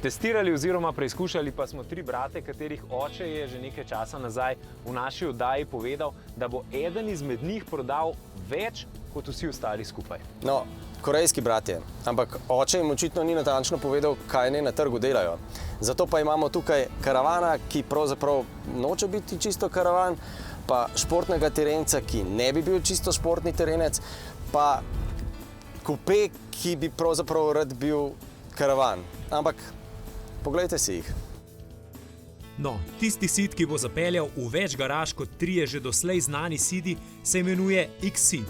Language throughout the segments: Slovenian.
Testirali oziroma preizkušali pa smo 3 brate, katerih oče je že nekaj časa nazaj v naši oddaji povedal, da bo eden izmed njih prodal več kot vsi ostali skupaj. No, korejski bratje, ampak oče jim očitno ni natančno povedal, kaj naj na trgu delajo. Zato pa imamo tukaj karavana, ki pravzaprav noče biti čisto karavan, pa športnega terenca, ki ne bi bil čisto športni terenec, pa kupe, ki bi pravzaprav rad bil karavan. Ampak poglejte si jih. No, tisti Ceed, ki bo zapeljal v več garaž kot 3 že doslej znani Ceedi, se imenuje X-Ceed.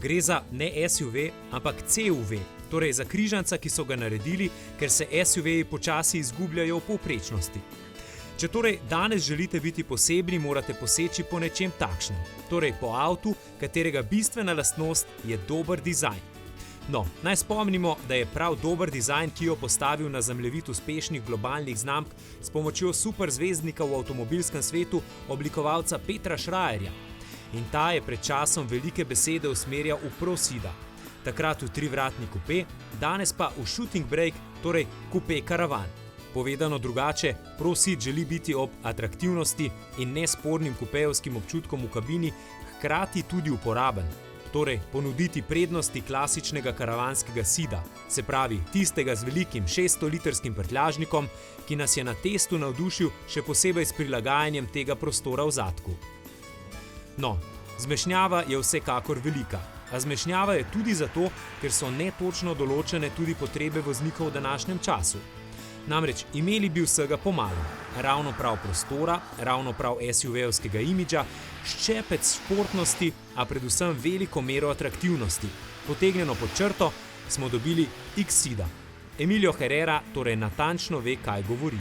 Gre za ne SUV, ampak CUV, torej za križanca, ki so ga naredili, ker se SUV-ji počasi izgubljajo v povprečnosti. Če torej danes želite biti posebni, morate poseči po nečem takšnem, torej po avtu, katerega bistvena lastnost je dober dizajn. No, naj spomnimo, da je prav dober dizajn, ki jo postavil na zemljevid uspešnih globalnih znamk s pomočjo superzvezdnika v avtomobilskem svetu, oblikovalca Petra Schreierja. In ta je pred časom velike besede usmerjal v ProSeeda, takrat v 3-vratni kupe, danes pa v shooting brake, torej kupe karavan. Povedano drugače, ProSeed želi biti ob atraktivnosti in nespornim kupejevskim občutkom v kabini hkrati tudi uporaben. Torej, ponuditi prednosti klasičnega karavanskega Ceeda, se pravi tistega z velikim 600-litrskim prtljažnikom, ki nas je na testu navdušil še posebej s prilagajanjem tega prostora v zadku. No, zmešnjava je vsekakor velika, a zmešnjava je tudi zato, ker so netočno določene tudi potrebe voznikov v današnjem času. Namreč imeli bi vsega pomalo, ravno prav prostora, ravno prav SUV-evskega imidža, ščepec športnosti, a predvsem veliko mero atraktivnosti. Potegnjeno pod črto smo dobili X-Ceeda. Emilio Herrera torej natančno ve, kaj govori.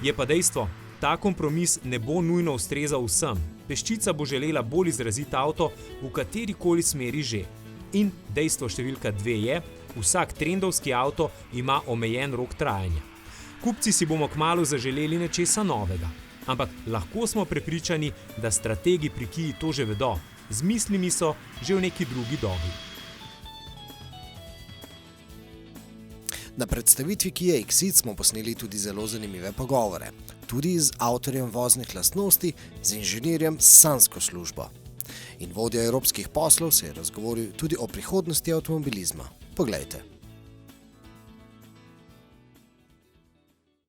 Je pa dejstvo, ta kompromis ne bo nujno ustrezal vsem. Peščica bo želela bolj izrazit avto v katerikoli smeri že. In dejstvo številka 2 je, vsak trendovski avto ima omejen rok trajanja. Kupci si bomo kmalu zaželeli nečesa novega, ampak lahko smo prepričani, da strategi pri Kii to že vedo, z mislimi so že v neki drugi dobi. Na predstavitvi Kia X-Ceed smo posneli tudi zelo zanimive pogovore, tudi z avtorjem voznih lastnosti, z inženirjem s sansko službo. In vodja evropskih poslov se je razgovoril tudi o prihodnosti avtomobilizma. Poglejte.